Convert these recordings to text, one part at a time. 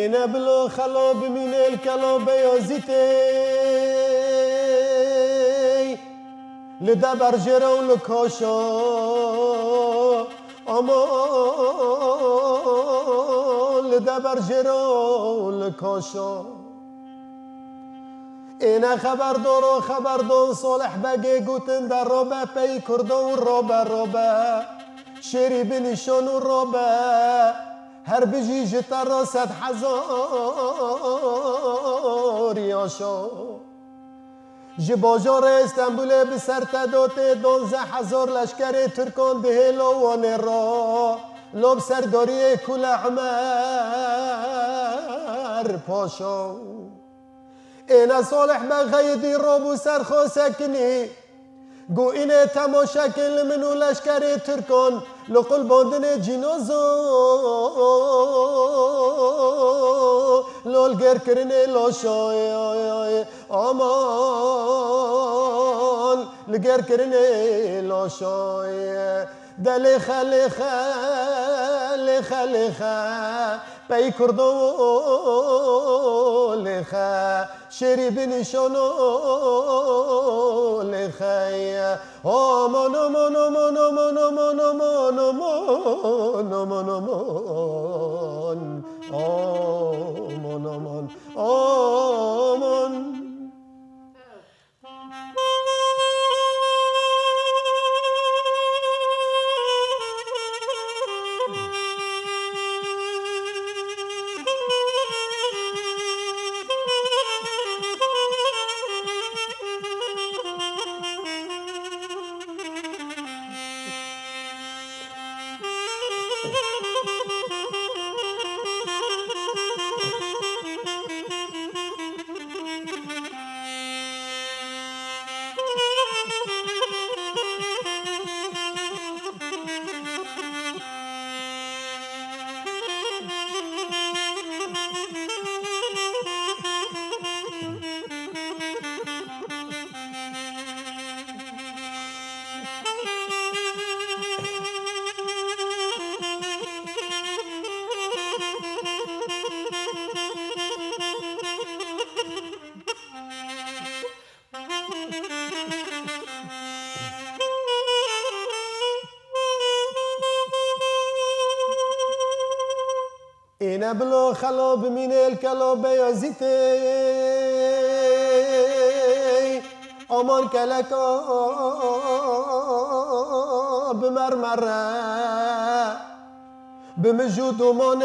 اینا بلو خلا بمین الکلا بیازیتی لده برجره و لکاشا اما لده برجره و لکاشا اینا خبردار صالح بگه گوتن در رابه پی کرده و رابه شیری بنشان و رابه هر بجی جتا را 100,000 یاشا جی باجار استنبول بسر تداته 12,000 لشکر ترکان ده لوانه را لب سرداری کل عمر پاشا اینا صالح بغیدی رابو سرخو سکنی گو اینه تماشا کل منو لشکر ترکان لقل باندن جنازا لول گر کرنه لاشای آمان لگر کرنه لاشای دل خلخه پی کردو لخه شری بنشانو لخه آمان آمان آمان آمان آمان آمان آمان آمان آمان آمان آمان اینا بلو خلا بمین الکلا بیازیتی آمان کلکا بمرمره بمجود امان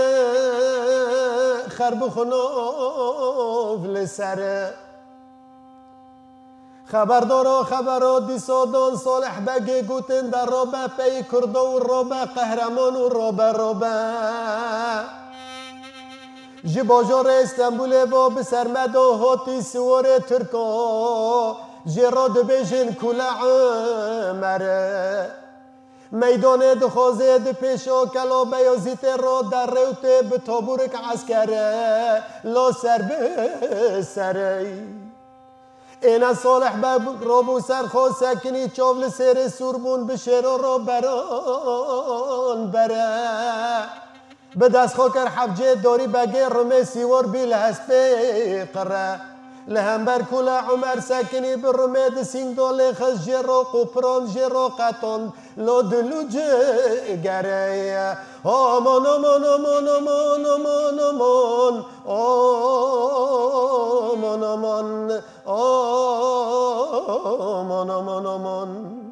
خرب خناف لسره خبرات دیسادان صالح بگه گوتن در رابه پی کرده و رابه قهرمان و رابه جی باجار استنبول با بسرمد و هاتی سوار ترکا جی را دبیجن کل عمره میدان دخوازه پیشا کلا بیازیت را در روته به تابورک عسکره لا سر به سره اینا صالح باب رابو سرخو سکنی چاول سیر سوربون بشیر را بران بره به دست خاکر حفجه داری بگه رمه سیوار بیل هست قره لهمبر کل عمر سکنی به رمه دسینگ داله خز جرا قپران جرا قطان لا دلو جگره آمان آمان آمان آمان آمان آمان آمان آمان آمان آمان آمان